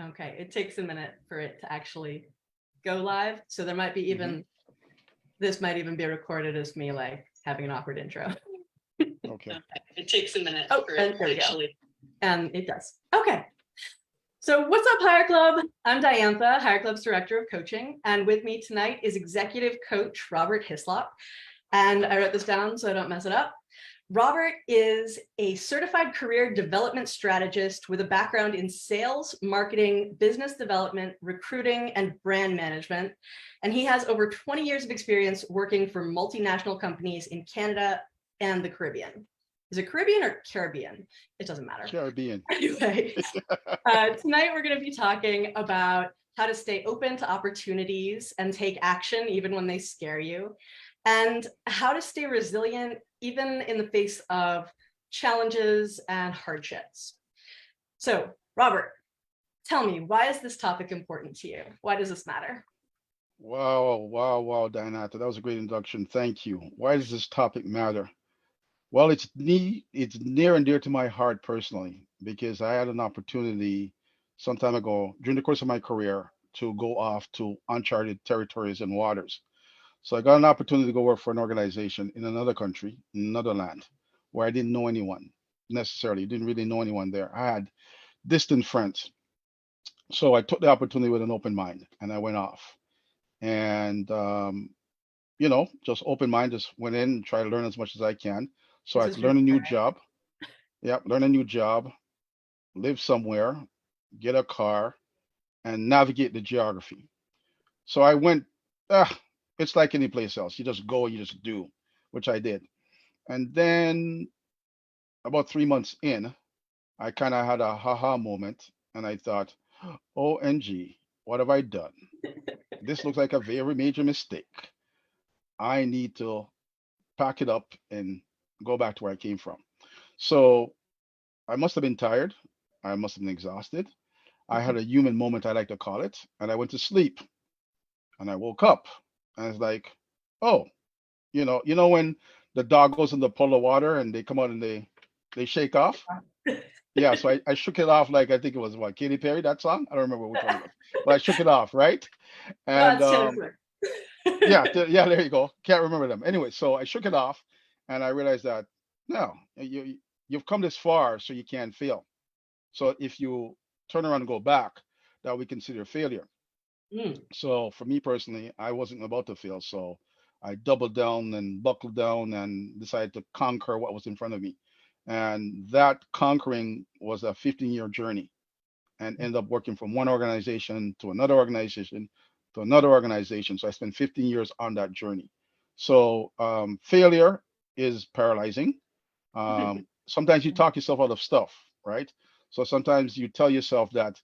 Okay, it takes a minute for it to actually go live. So there might be even, this might even be recorded as me like having an awkward intro. Okay. It takes a minute Oh, for and it there we go. actually. And it does. Okay. So what's up, Hire Club? I'm Diantha, Hire Club's Director of Coaching. And with me tonight is Executive Coach Robert Hislop. And I wrote this down so I don't mess it up. Robert is a certified career development strategist with a background in sales, marketing, business development, recruiting, and brand management. And he has over 20 years of experience working for multinational companies in Canada and the Caribbean. Is it Caribbean or Caribbean? It doesn't matter. Caribbean. Anyway, tonight we're going to be talking about how to stay open to opportunities and take action even when they scare you, and how to stay resilient even in the face of challenges and hardships. So, Robert, tell me, why is this topic important to you? Why does this matter? Wow, Diana. That was a great introduction. Thank you. Why does this topic matter? Well, it's near and dear to my heart personally because I had an opportunity some time ago during the course of my career to go off to uncharted territories and waters. So I got an opportunity to go work for an organization in another country, in another land, where I didn't know anyone necessarily, didn't really know anyone there. I had distant friends. So I took the opportunity with an open mind and I went off. And just open mind, just went in and tried to learn as much as I can. So This I is could your learn a new parent. job. Yeah, learn a new job, live somewhere, get a car, and navigate the geography. So I went, ah, it's like any place else. You just go, you just do, which I did. And then about 3 months in, I kind of had a haha moment and I thought, OMG, what have I done? This looks like a very major mistake. I need to pack it up and go back to where I came from. So I must have been tired. I must have been exhausted. I had a human moment, I like to call it, and I went to sleep. And I woke up, and it's like, oh, when the dog goes in the puddle of water and they come out and they shake off. Yeah, so I shook it off like I think it was what Katy Perry, that song. I don't remember which one it was, but I shook it off, right? No, And that's Taylor Swift. yeah, yeah, there you go. Can't remember them. Anyway, so I shook it off, and I realized that no, you've come this far, so you can't fail. So if you turn around and go back, that we consider failure. Mm. So for me personally, I wasn't about to fail, so I doubled down and buckled down and decided to conquer what was in front of me. And that conquering was a 15-year journey and ended up working from one organization to another organization to another organization. So I spent 15 years on that journey. So failure is paralyzing. Sometimes you talk yourself out of stuff, right? So sometimes you tell yourself that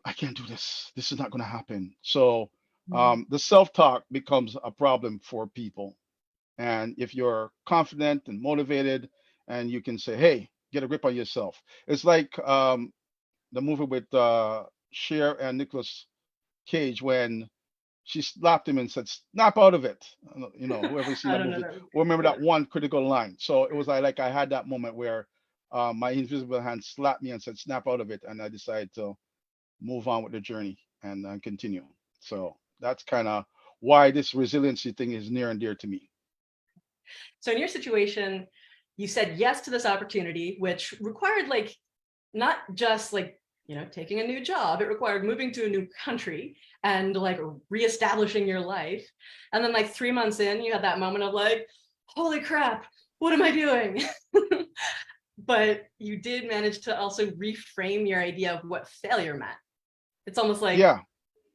I can't do this. This is not going to happen. So the self-talk becomes a problem for people. And if you're confident and motivated, and you can say, "Hey, get a grip on yourself," it's like the movie with Cher and Nicolas Cage when she slapped him and said, "Snap out of it." Whoever's seen I that don't know movie that. will remember that one critical line. So it was like I had that moment where my invisible hand slapped me and said, "Snap out of it," and I decided to move on with the journey and continue. So that's kind of why this resiliency thing is near and dear to me. So in your situation, you said yes to this opportunity, which required like not just like, taking a new job. It required moving to a new country and like reestablishing your life. And then like 3 months in, you had that moment of like, holy crap, what am I doing? But you did manage to also reframe your idea of what failure meant. It's almost like Yeah,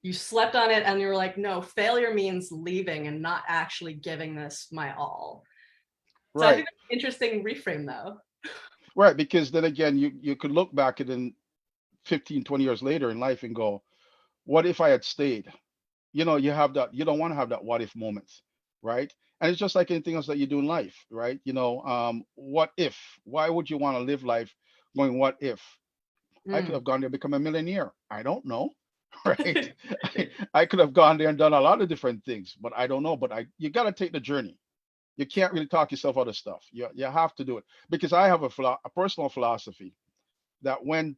you slept on it and you were like, no, failure means leaving and not actually giving this my all. So I right, think that's an interesting reframe though. right. Because then again, you could look back at it 15, 20 years later in life and go, what if I had stayed? You have that, you don't want to have that what if moments, right? And it's just like anything else that you do in life, right? What if? Why would you want to live life going, what if? I could Mm. have gone there and become a millionaire. I don't know, right? I could have gone there and done a lot of different things, but I don't know. But you got to take the journey. You can't really talk yourself out of stuff. You have to do it because I have a personal philosophy that when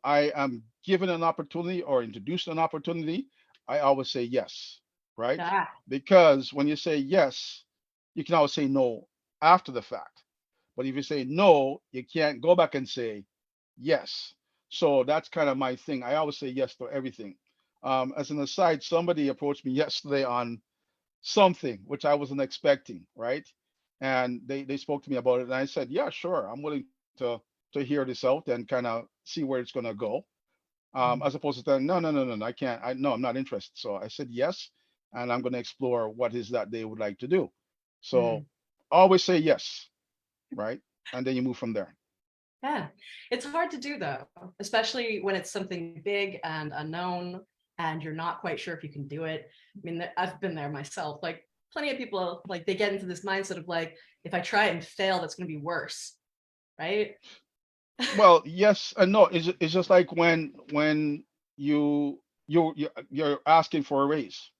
I am given an opportunity or introduced an opportunity, I always say yes, right? Ah, Because when you say yes, you can always say no after the fact. But if you say no, you can't go back and say yes. So that's kind of my thing. I always say yes to everything. As an aside, somebody approached me yesterday on something which I wasn't expecting, right? And they spoke to me about it, and I said, yeah, sure, I'm willing to hear this out and kind of see where it's gonna go. As opposed to saying, no, no, no, no, no, I can't. I no, I'm not interested. So I said yes, and I'm gonna explore what is that they would like to do. So mm, always say yes, right? And then you move from there. yeah. It's hard to do though, especially when it's something big and unknown and you're not quite sure if you can do it. I mean, I've been there myself. Like plenty of people, like they get into this mindset of like, if I try and fail, that's going to be worse, right? Well, yes and no. It's just like when you're asking for a raise.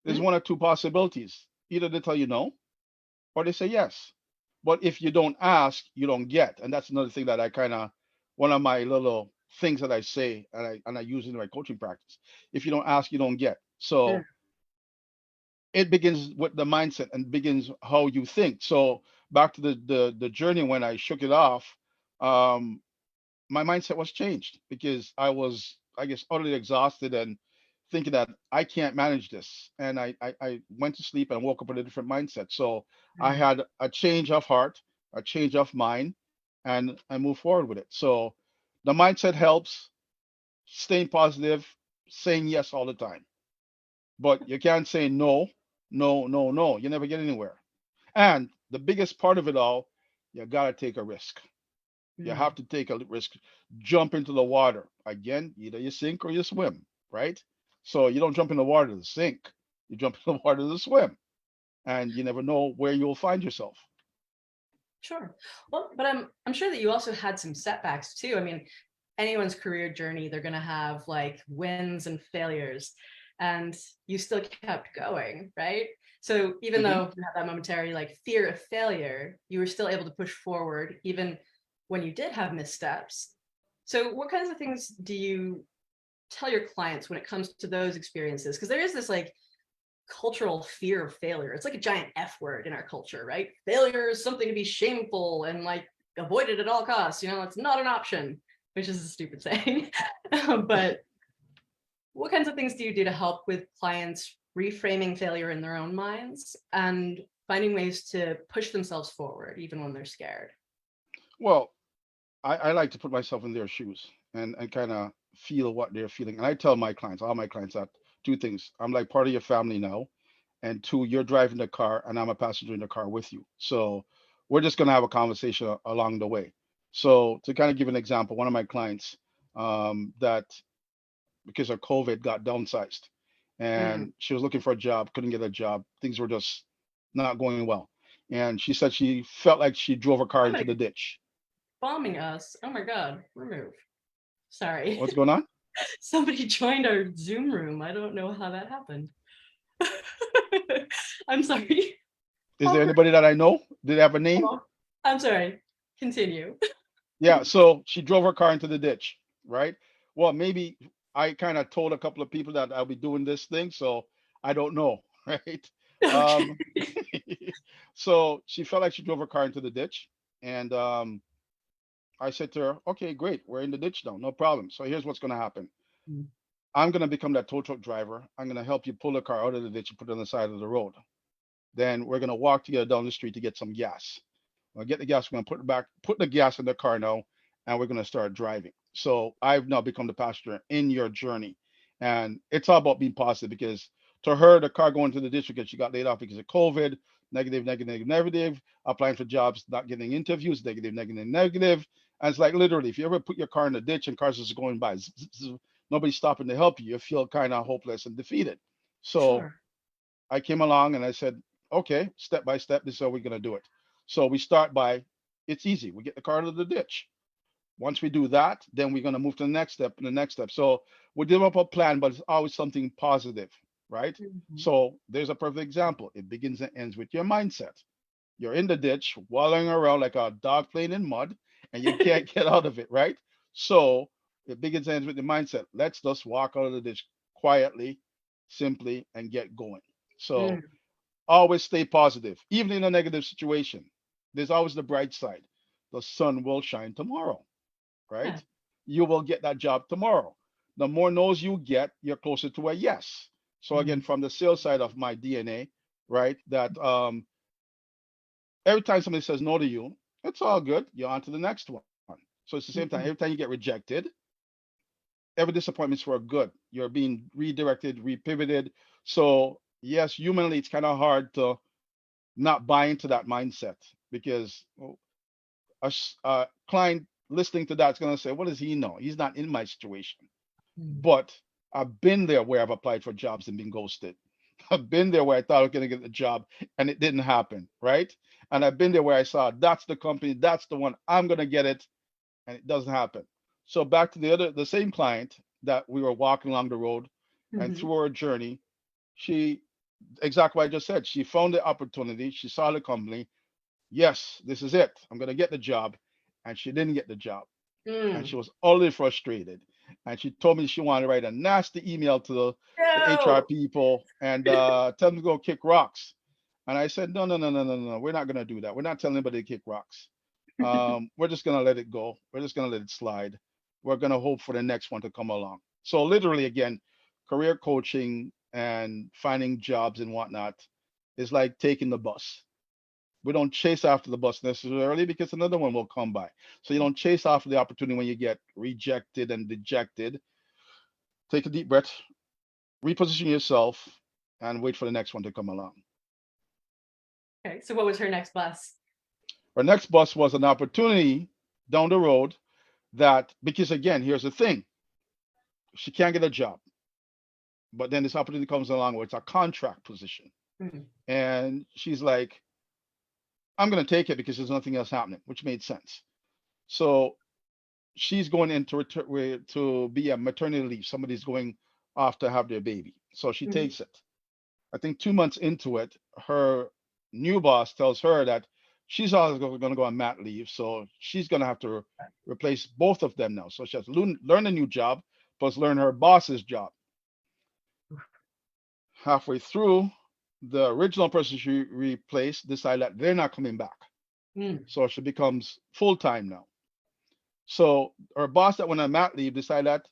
There's Mhm. one or two possibilities. Either they tell you no or they say yes. But if you don't ask, you don't get. And that's another thing that I kind of one of my little things that I say and I use in my coaching practice. If you don't ask, you don't get. Yeah. So it begins with the mindset and begins how you think. So back to the journey when I shook it off, um, my mindset was changed because I was, I guess, utterly exhausted and thinking that I can't manage this. And I went to sleep and woke up with a different mindset. So I Mm. had a change of heart, a change of mind, and I moved forward with it. So the mindset helps, staying positive, saying yes all the time. But you can't say no, no, no, no. You never get anywhere. And the biggest part of it all, you gotta take a risk. You Mm. have to take a risk. Jump into the water. Again, either you sink or you swim, right? So you don't jump in the water to sink. You jump in the water to swim. And you never know where you'll find yourself. Sure. Well, but I'm sure that you also had some setbacks too. I mean, anyone's career journey, they're gonna have like wins and failures, and you still kept going, right? So even Hmm. though you had that momentary like fear of failure, you were still able to push forward even when you did have missteps. So what kinds of things do you tell your clients when it comes to those experiences? Because there is this like cultural fear of failure. It's like a giant F word in our culture, right? Failure is something to be shameful and like avoided at all costs. You know, it's not an option, which is a stupid saying. But what kinds of things do you do to help with clients reframing failure in their own minds and finding ways to push themselves forward, even when they're scared? Well, I like to put myself in their shoes and kind of feel what they're feeling. And I tell my clients, all my clients, that two things. I'm like part of your family now. And two, you're driving the car and I'm a passenger in the car with you. So we're just going to have a conversation along the way. So to kind of give an example, one of my clients that because of COVID got downsized Mm. and she was looking for a job, couldn't get a job. Things were just not going well. And she said she felt like she drove her car into Somebody the ditch. bombing us. Oh my God, remove. Sorry. What's going on? Somebody joined our Zoom room. I don't know how that happened. I'm sorry. Is there Awkward. anybody that I know? Did they have a name? Oh, I'm sorry. Continue. Yeah, so she drove her car into the ditch, right? Well, maybe I kind of told a couple of people that I'll be doing this thing, so I don't know, right? Okay. Um, so she felt like she drove her car into the ditch, and I said to her, "Okay, great, we're in the ditch now, no problem. So here's what's going to happen. I'm going to become that tow truck driver. I'm going to help you pull the car out of the ditch and put it on the side of the road. Then we're going to walk together down the street to get some gas. I'll get the gas. We're gonna put the gas in the car now, and we're gonna start driving. So I've now become the passenger in your journey, and it's all about being positive because to her, the car going to the district and she got laid off because of COVID, negative, negative, negative, applying for jobs, not getting interviews, negative, negative, negative. And it's like literally, if you ever put your car in a ditch and cars is going by, nobody's stopping to help you, you feel kind of hopeless and defeated. So Sure. I came along and I said, okay, step by step, this is how we're going to do it. So we start by, it's easy. We get the car out of the ditch. Once we do that, then we're going to move to the next step and the next step. So we develop a plan, but it's always something positive, right? Mhm. So there's a perfect example. It begins and ends with your mindset. You're in the ditch, wallowing around like a dog playing in mud, and you can't get out of it, right? So It begins and ends with the mindset. Let's just walk out of this quietly, simply, and get going. So Mm, always stay positive, even in a negative situation. There's always the bright side. The sun will shine tomorrow, right? yeah. You will get that job tomorrow. The more no's you get, you're closer to a yes. So again, Mm, from the sales side of my DNA, right? That every time somebody says no to you, it's all good. You're on to the next one. So it's the same time. Every mhm, time you get rejected, every disappointment's for good. You're being redirected, repivoted. So yes, humanly, it's kind of hard to not buy into that mindset because a client listening to that's going to say, what does he know? He's not in my situation. mm. But I've been there where I've applied for jobs and been ghosted. I've been there where I thought I was going to get the job and it didn't happen, right? And I've been there where I saw that's the company, that's the one, I'm going to get it, and it doesn't happen. So back to the same client that we were walking along the road, and Mhm. through her journey, she exactly what I just said. She found the opportunity. She saw the company. Yes, this is it. I'm going to get the job, and she didn't get the job, and Mm. she was utterly frustrated. And she told me she wanted to write a nasty email to the HR No. people and tell them to go kick rocks. And I said, no, no, no, no, no, no. We're not going to do that. We're not telling anybody to kick rocks. We're just going to let it go. We're just going to let it slide. We're going to hope for the next one to come along. So, literally, again, career coaching and finding jobs and whatnot is like taking the bus. We don't chase after the bus necessarily because another one will come by. So you don't chase after the opportunity when you get rejected and dejected. Take a deep breath, reposition yourself, and wait for the next one to come along. Okay, so what was her next bus? Our next bus was an opportunity down the road that, because again, here's the thing, she can't get a job, but then this opportunity comes along where it's a contract position. Mm. And she's like, I'm going to take it because there's nothing else happening, which made sense. So she's going into to be a maternity leave. Somebody's going off to have their baby. So she Mhm. takes it. I think 2 months into it, her new boss tells her that she's also going to go on mat leave. So she's going to have to replace both of them now. So she has to learn a new job plus learn her boss's job. Halfway through, the original person she replaced decided that they're not coming back. Mm. So she becomes full time now. So her boss that went on mat leave decided that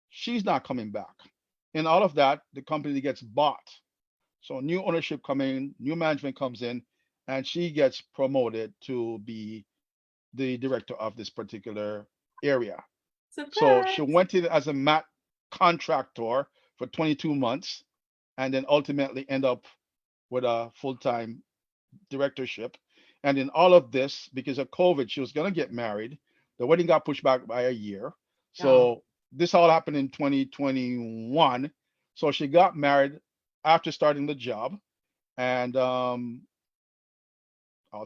she's not coming back. In all of that, the company gets bought. So new ownership coming, new management comes in, and she gets promoted to be the director of this particular area. So she Surprise. went in as a mat contractor for 22 months and then ultimately end up with a full-time directorship. And in all of this, because of COVID, she was going to get married. The wedding got pushed back by a year. Oh, So this all happened in 2021. So she got married after starting the job, and all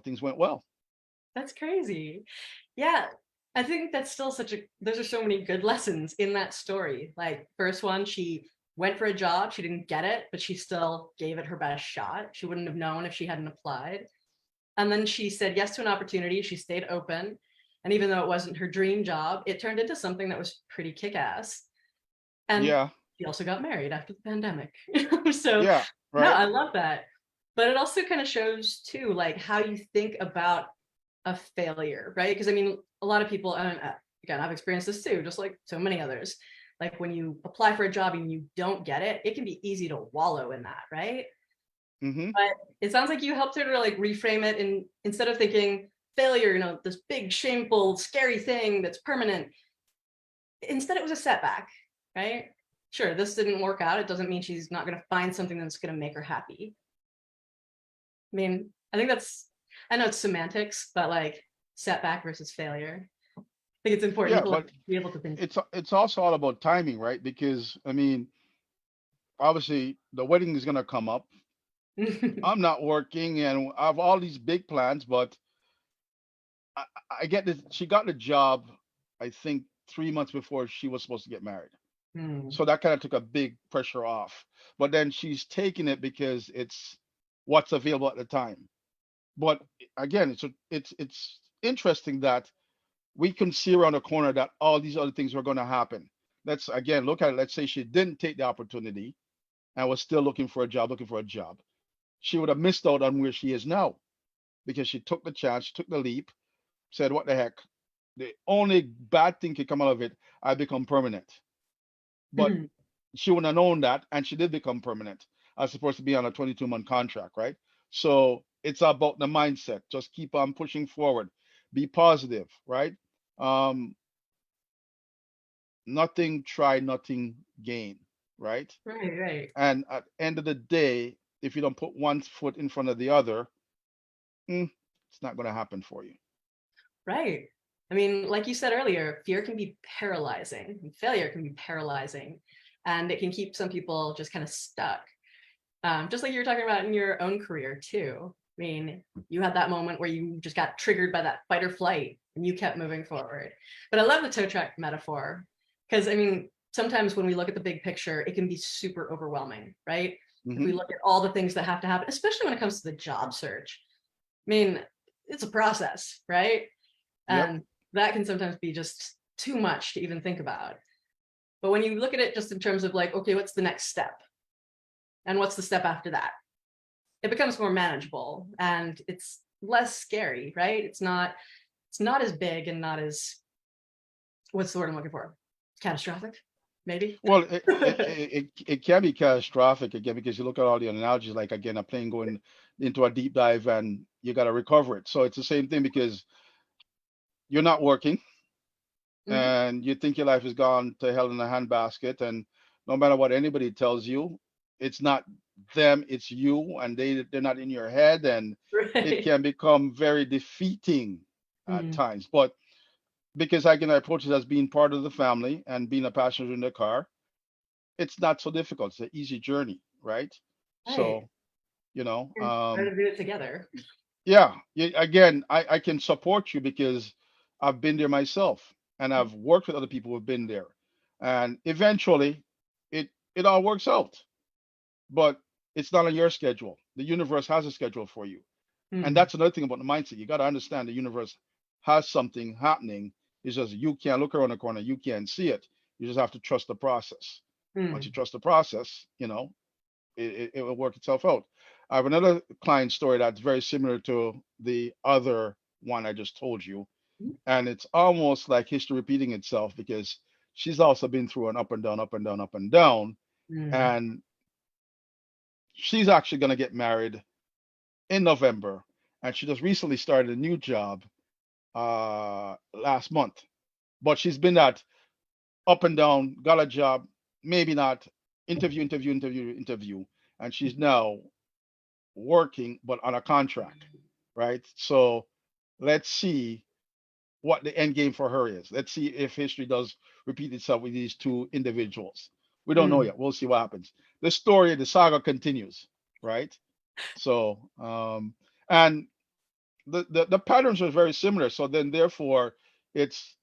things went well. that's crazy. Yeah, I think that's still those are so many good lessons in that story. Like, first one, she went for a job, she didn't get it, but she still gave it her best shot. She wouldn't have known if she hadn't applied. And then she said yes to an opportunity, she stayed open. And even though it wasn't her dream job, it turned into something that was pretty kick-ass. And Yeah, she also got married after the pandemic. So, yeah, no, right. I love that. But it also kind of shows too, like how you think about a failure, right? Because I mean, a lot of people, and again, I've experienced this too, just like so many others. Like when you apply for a job and you don't get it, it can be easy to wallow in that, right? Mm-hmm. But it sounds like you helped her to like reframe it, and instead of thinking failure, this big, shameful, scary thing that's permanent, instead it was a setback, right? Sure, this didn't work out. It doesn't mean she's not going to find something that's going to make her happy. I mean, I think I know it's semantics, but like setback versus failure. I think it's important Yeah, to like but be able to think. it's also all about timing, right? Because I mean, obviously the wedding is gonna come up. I'm not working, and I have all these big plans, but I, I get this. She got the job, I think, 3 months before she was supposed to get married. Hmm. So that kind of took a big pressure off. But then she's taking it because it's what's available at the time. But again, it's interesting that we couldn't see around the corner that all these other things were going to happen. Let's again look at it. Let's say she didn't take the opportunity and was still looking for a job. She would have missed out on where she is now because she took the chance, took the leap, said, "What the heck? The only bad thing could come out of it, I become permanent." But Mhm. she wouldn't have known that, and she did become permanent. As supposed to be on a 22-month contract, right? So it's about the mindset. Just keep on pushing forward. Be positive, right? Um, Nothing try, nothing gain, right? Right, right, And at the end of the day, if you don't put one foot in front of the other, it's not going to happen for you. right. I mean, like you said earlier, fear can be paralyzing, and failure can be paralyzing, and it can keep some people just kind of stuck. Just like you were talking about in your own career too. I mean, you had that moment where you just got triggered by that fight or flight and you kept moving forward. But I love the tow truck metaphor because I mean, sometimes when we look at the big picture, it can be super overwhelming, right? If we Hmm. look at all the things that have to happen, especially when it comes to the job search, I mean, it's a process, right? Yep. And that can sometimes be just too much to even think about. But when you look at it just in terms of like, okay, what's the next step? And what's the step after that? It becomes more manageable and it's less scary, right? It's not as big and not as, what's the word I'm looking for? Catastrophic, maybe. Well, it can be catastrophic again because you look at all the analogies, like again, a plane going into a deep dive and you got to recover it. So it's the same thing because you're not working Mhm. and you think your life has gone to hell in a handbasket, and no matter what anybody tells you, it's not them, it's you, and they're not in your head, and it Right. can become very defeating at Mm. times. But because I approach it as being part of the family and being a passenger in the car, it's not so difficult. It's an easy journey, right? Right. So, you know, And try to do it together. yeah, again, I can support you because I've been there myself and I've worked with other people who've been there. And eventually it all works out. But it's not on your schedule. The universe has a schedule for you. And Mm. that's another thing about the mindset. You got to understand the universe has something happening. It's just you can't look around the corner, you can't see it. You just have to trust the process. Once you Mm. trust the process, it will work itself out. I have another client story that's very similar to the other one I just told you. And it's almost like history repeating itself because she's also been through an up and down, up and down, up and down. Mm. And she's actually going to get married in November. And she just recently started a new job last month. But she's been that up and down, got a job, maybe not, interview. And she's now working, but on a contract, right? So let's see what the end game for her is. Let's see if history does repeat itself with these two individuals. We don't know Mm. yet. We'll see what happens. The story, the saga continues, right? So, and the patterns are very similar. So then, therefore, it's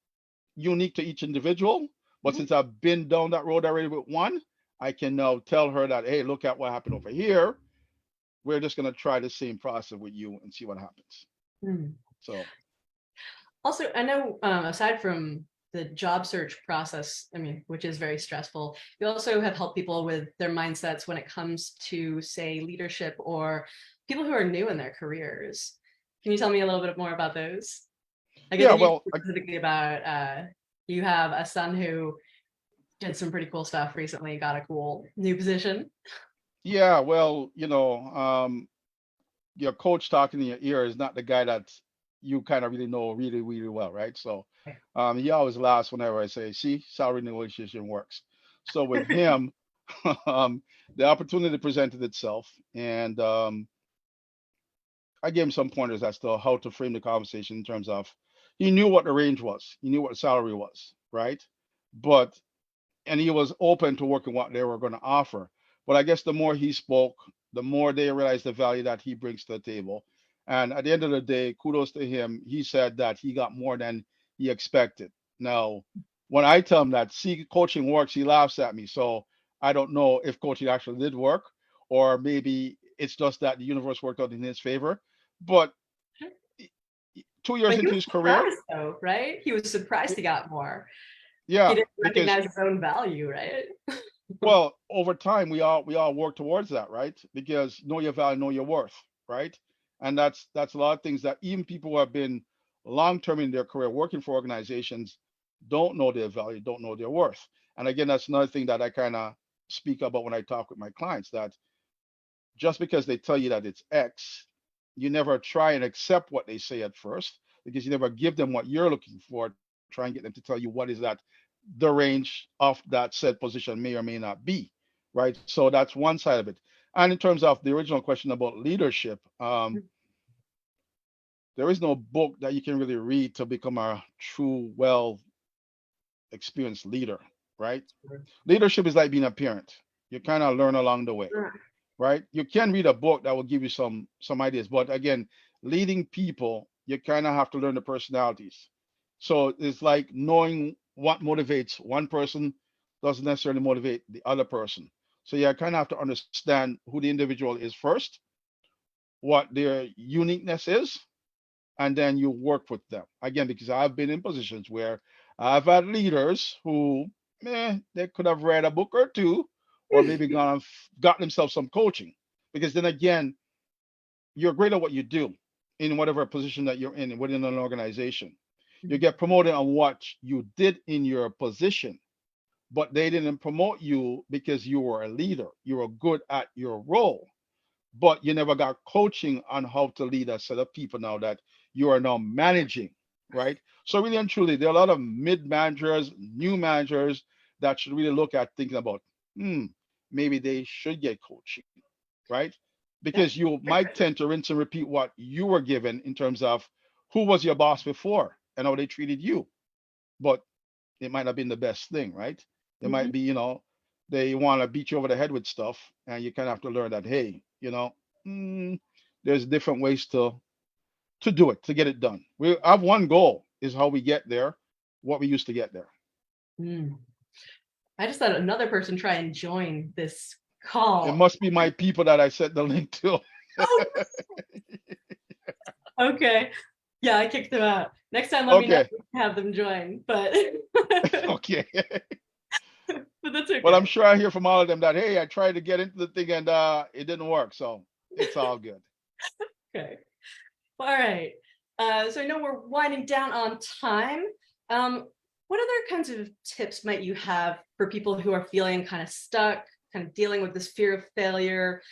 unique to each individual. But Mhm. since I've been down that road already with one, I can now tell her that, hey, look at what happened over here. We're just going to try the same process with you and see what happens. Mm. So, Also, I know aside from the job search process, I mean, which is very stressful, you also have helped people with their mindsets when it comes to, say, leadership or people who are new in their careers. Can you tell me a little bit more about those? Like, I yeah, think you well, talked specifically about you have a son who did some pretty cool stuff recently, got a cool new position. yeah, well, your coach talking in your ear is not the guy that you kind of really know really, really well, right? So, he always laughs whenever I say, see, salary negotiation works. So with him, the opportunity presented itself, and I gave him some pointers as to how to frame the conversation in terms of he knew what the range was, he knew what the salary was, right? But and he was open to working what they were going to offer. But I guess the more he spoke, the more they realized the value that he brings to the table. And at the end of the day, kudos to him. He said that he got more than he expected. Now, when I tell him that, see, coaching works, he laughs at me. So I don't know if coaching actually did work, or maybe it's just that the universe worked out in his favor. But 2 years But he into was his career, surprised though, right? He was surprised he got more. He yeah, didn't because recognize his own value, right? well, over time we all work towards that, right? Because know your value, know your worth, right? And that's a lot of things that even people who have been long term in their career working for organizations don't know their value, don't know their worth. And again, that's another thing that I kind of speak about when I talk with my clients, that just because they tell you that it's X, you never try and accept what they say at first, because you never give them what you're looking for. Try and get them to tell you what is that the range of that said position may or may not be, right? So that's one side of it. And in terms of the original question about leadership, there is no book that you can really read to become a true, well experienced leader, right? Leadership is like being a parent. You kind of learn along the way, right? You can read a book that will give you some ideas, but again, leading people, you kind of have to learn the personalities. So it's like knowing what motivates one person doesn't necessarily motivate the other person. So you kind of have to understand who the individual is first, what their uniqueness is, and then you work with them. Again, because I've been in positions where I've had leaders who, they could have read a book or two, or maybe got themselves some coaching. Because then again, you're great at what you do in whatever position that you're in within an organization. You get promoted on what you did in your position, but they didn't promote you because you were a leader. You were good at your role, but you never got coaching on how to lead a set of people now that you are now managing, right? So really and truly, there are a lot of mid managers, new managers that should really look at thinking about, maybe they should get coaching, right? Yeah. Because you might tend to rinse and repeat what you were given in terms of who was your boss before and how they treated you, but it might not have been the best thing, right? It might Mhm. be, they want to beat you over the head with stuff, and you kind of have to learn that, hey, there's different ways to do it, to get it done. We have one goal is how we get there, what we used to get there. Mm. I just had another person try and join this It call. must be my people that I sent the link to. Oh, okay. Yeah, I kicked them out. Next time, let me know Okay, if you can have them join, but okay. but that's Well, I'm okay. sure I hear from all of them that, hey, I tried to get into the thing and it didn't work, so it's all good. Okay. All right. So I know we're winding down on time. What other kinds of tips might you have for people who are feeling kind of stuck, kind of dealing with this fear of failure,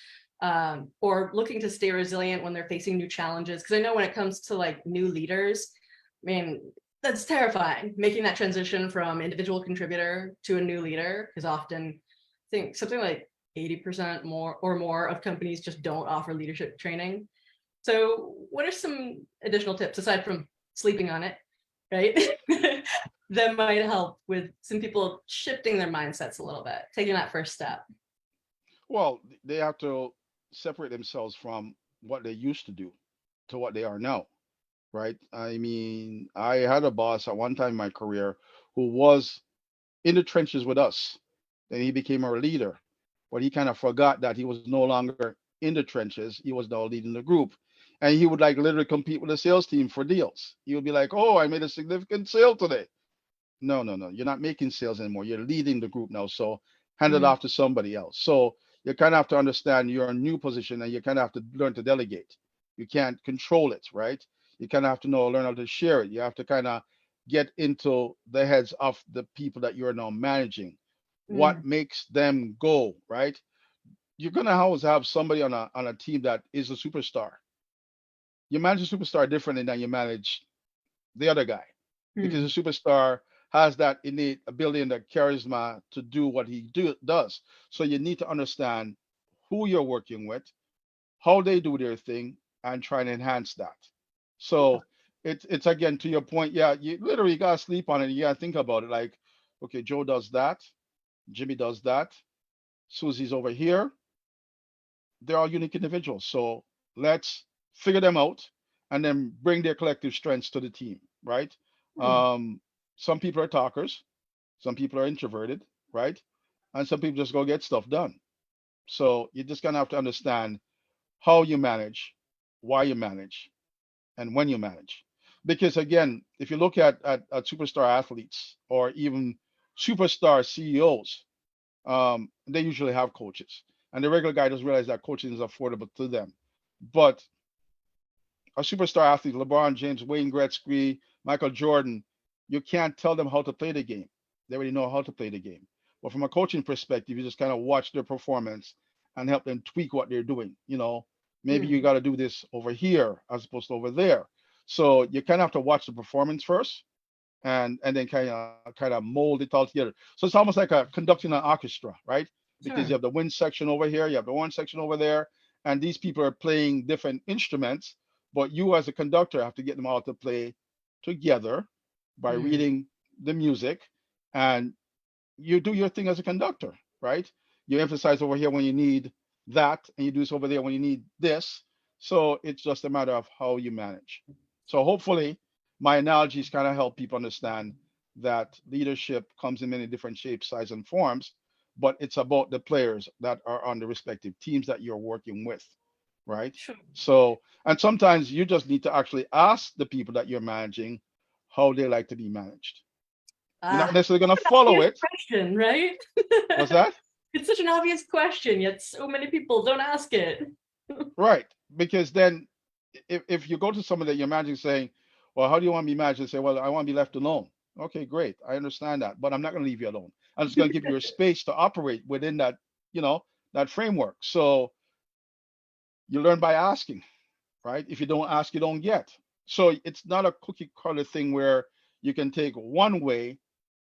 or looking to stay resilient when they're facing new challenges? Because I know when it comes to like new leaders, I mean, that's terrifying. Making that transition from individual contributor to a new leader is often, I think, something like 80% more of companies just don't offer leadership training. So, what are some additional tips aside from sleeping on it, right? That might help with some people shifting their mindsets a little bit, taking that first step. Well, they have to separate themselves from what they used to do to what they are now, right? I mean, I had a boss at one time in my career who was in the trenches with us. Then he became our leader, but he kind of forgot that he was no longer in the trenches. He was now leading the group. And he would like literally compete with the sales team for deals. He would be like, oh, I made a significant sale today. No, no, no. You're not making sales anymore. You're leading the group now. So hand it Mm, off to somebody else. So you kind of have to understand you're in a new position and you kind of have to learn to delegate. You can't control it, right? You kind of have to learn how to share it. You have to kind of get into the heads of the people that you're now managing. What mm, makes them go, right? You're gonna always have somebody on a team that is a superstar. You manage a superstar differently than you manage the other guy, because mm, a superstar has that innate ability and that charisma to do what does. So you need to understand who you're working with, how they do their thing, and try and enhance that. So it's again to your point, yeah, you literally gotta sleep on it. You gotta think about it like, okay, Joe does that, Jimmy does that, Susie's over here. They're all unique individuals. So let's figure them out and then bring their collective strengths to the team, right? mm, Um, some people are talkers, some people are introverted, right? And some people just go get stuff done. So you're just gonna have to understand how you manage, why you manage, and when you manage. Because again, if you look at superstar athletes or even superstar CEOs, they usually have coaches, and the regular guy doesn't realize that coaching is affordable to them. But a superstar athlete, LeBron James, Wayne Gretzky, Michael Jordan, you can't tell them how to play the game. They already know how to play the game. But from a coaching perspective, you just kind of watch their performance and help them tweak what they're doing. Maybe you Mm, got to do this over here as opposed to over there. So you kind of have to watch the performance first, and then kind of mold it all together. So it's almost like a conducting an orchestra, right? Because you sure. have the wind section over here, you have the horn section over there, and these people are playing different instruments, but you as a conductor have to get them all to play together by Mm, reading the music, and you do your thing as a conductor, right? You emphasize over here when you need that, and you do this over there when you need this. So it's just a matter of how you manage. So hopefully, my analogies kind of help people understand that leadership comes in many different shapes, sizes, and forms, but it's about the players that are on the respective teams that you're working with, right? sure. So, and sometimes you just need to actually ask the people that you're managing how they like to be managed. You're not Ah, necessarily going to follow obvious it. question, right? What's that? It's such an obvious question, yet so many people don't ask it. Right. Because then if you go to somebody that you're managing saying, well, how do you want to be managed? And say, well, I want to be left alone. Okay, great. I understand that, but I'm not going to leave you alone. I'm just going to give you a space to operate within you know, that framework. So you learn by asking, right? If you don't ask, you don't get. So it's not a cookie cutter thing where you can take one way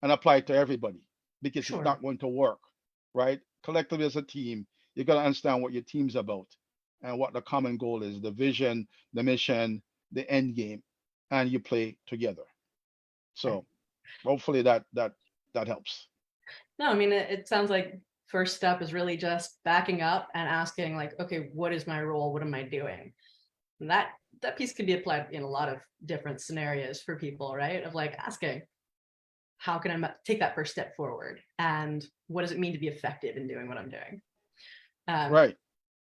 and apply it to everybody because it's Sure. not going to work, right? Collectively as a team, you got to understand what your team's about and what the common goal is, the vision, the mission, the end game, and you play together. Okay. So hopefully that helps. No, I mean, it sounds like first step is really just backing up and asking, like, okay, what is my role? What am I doing? And that piece can be applied in a lot of different scenarios for people, right? Of like asking, how can I take that first step forward? And what does it mean to be effective in doing what I'm doing? Um, Right.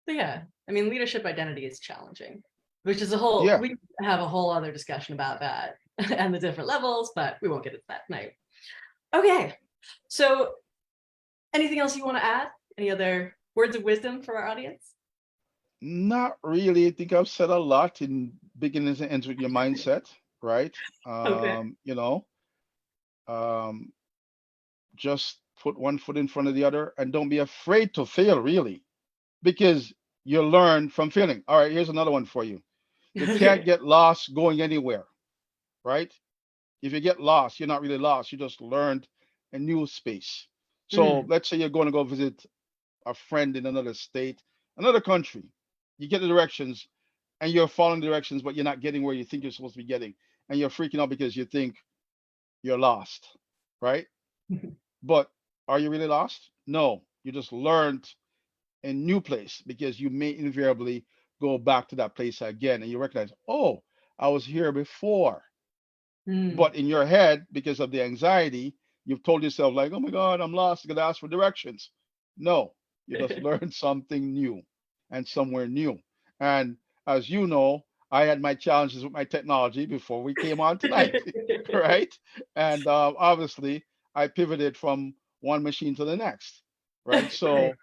but yeah, I mean, leadership identity is challenging, which is Yeah. we have a whole other discussion about that and the different levels, but we won't get into that tonight. Okay. So anything else you want to add? Any other words of wisdom for our audience? Not really. I think I've said a lot in beginnings and ends with your mindset, right? Okay. Um, just put one foot in front of the other and don't be afraid to fail, really, because you learn from failing. All right, here's another one for you. You can't Okay. get lost going anywhere, right? If you get lost, you're not really lost. You just learned a new space. So Mm. let's say you're going to go visit a friend in another state, another country. You get the directions and you're following the directions, but you're not getting where you think you're supposed to be getting. And you're freaking out because you think you're lost, right? But are you really lost? No, you just learned a new place because you may invariably go back to that place again and you recognize, oh, I was here before. Mm. But in your head, because of the anxiety, you've told yourself, like, oh my God, I'm lost. I gotta ask for directions. No, you just learned something new and somewhere new. And as you know, I had my challenges with my technology before we came on tonight, right? And obviously, I pivoted from one machine to the next, right? Right. So,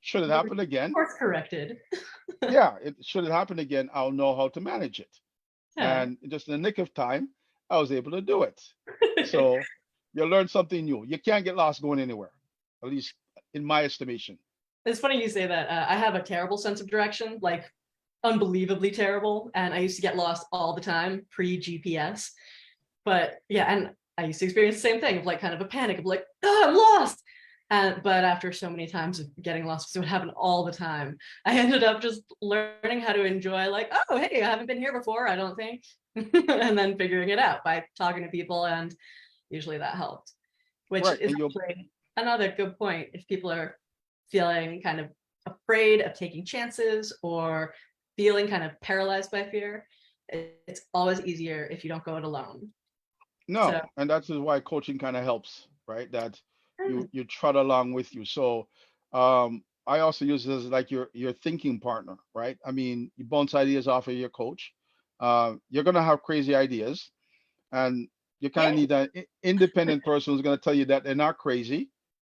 should it happen again? Course corrected. Yeah, should it happen again, I'll know how to manage it. Yeah. And just in the nick of time, I was able to do it. So you learn something new. You can't get lost going anywhere, at least in my estimation. It's funny you say that. I have a terrible sense of direction, like unbelievably terrible. And I used to get lost all the time pre GPS. But yeah, and I used to experience the same thing of like kind of a panic of like, oh, I'm lost. But after so many times of getting lost, because it would happen all the time, I ended up just learning how to enjoy, like, oh, hey, I haven't been here before, I don't think. And then figuring it out by talking to people. And usually that helped, which Right. is And you'll, actually another good point. If people are feeling kind of afraid of taking chances or feeling kind of paralyzed by fear, it's always easier if you don't go it alone. So, no, and that's why coaching kind of helps, right? That you trot along with you. So I also use it as like your thinking partner, right? I mean, you bounce ideas off of your coach. You're gonna have crazy ideas, and you kind of Yeah. need that independent person who's gonna tell you that they're not crazy,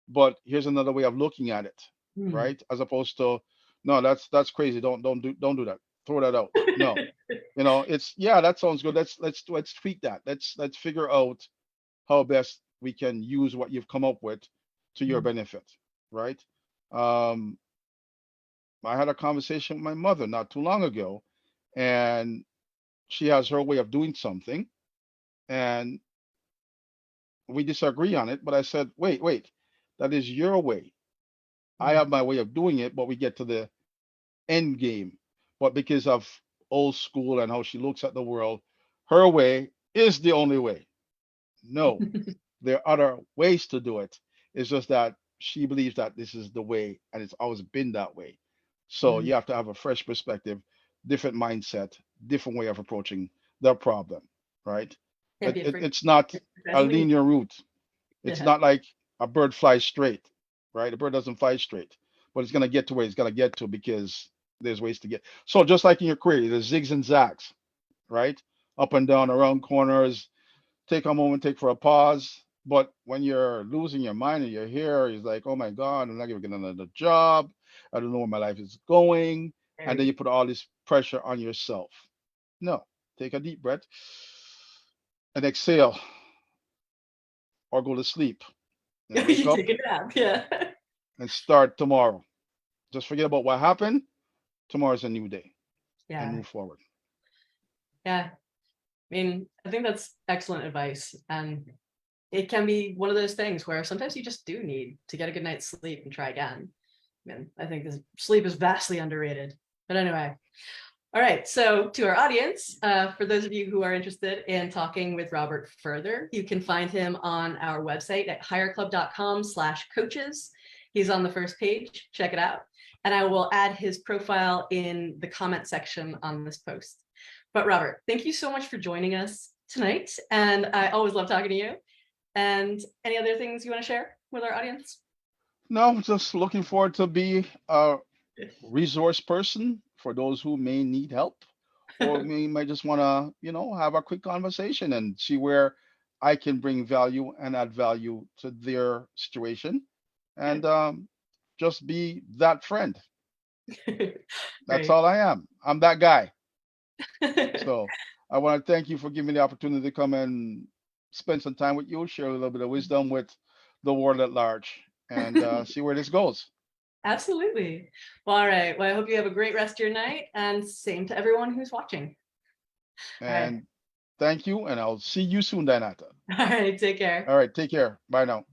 but here's another way of looking at it, Hmm. right? As opposed to, no, that's crazy. Don't do that. Throw that out. No, it's, yeah, that sounds good. Let's tweak that. Let's figure out how best we can use what you've come up with to your benefit, right? Um, I had a conversation with my mother not too long ago, and she has her way of doing something, and we disagree on it. But I said, wait, that is your way. I Hmm. have my way of doing it, but we get to the end game. But because of old school and how she looks at the world, her way is the only way. No, there are other ways to do it. It's just that she believes that this is the way, and it's always been that way. So Hmm. you have to have a fresh perspective, different mindset, different way of approaching the problem, right? Can't be afraid. It's not a Definitely. linear route. It's Yeah. not like a bird flies straight, right? A bird doesn't fly straight, but it's gonna get to where it's gonna get to because there's ways to get. So just like in your career, there's zigs and zags, right? Up and down, around corners. Take a moment, take for a pause. But when you're losing your mind and you're here, it's like, oh my God, I'm not gonna get another job. I don't know where my life is going. And then Very. you put all this pressure on yourself. No, take a deep breath and exhale or go to sleep and wake You up take a nap. Yeah. and start tomorrow. Just forget about what happened. Tomorrow's a new day and Yeah. move forward. Yeah. I mean, I think that's excellent advice. And it can be one of those things where sometimes you just do need to get a good night's sleep and try again. Man, I think this sleep is vastly underrated. But anyway, all right. So to our audience, for those of you who are interested in talking with Robert further, you can find him on our website at hireclub.com/coaches. He's on the first page. Check it out. And I will add his profile in the comment section on this post. But Robert, thank you so much for joining us tonight. And I always love talking to you. And any other things you want to share with our audience? No, just looking forward to be a resource person for those who may need help or might just want to, have a quick conversation and see where I can bring value and add value to their situation and just be that friend. That's Great. all I am. I'm that guy. So I want to thank you for giving me the opportunity to come and spend some time with you, share a little bit of wisdom with the world at large, and see where this goes. Absolutely. Well, all right. Well, I hope you have a great rest of your night and same to everyone who's watching. All right. And thank you, and I'll see you soon, Dinata. All right. Take care. All right, take care. Bye now.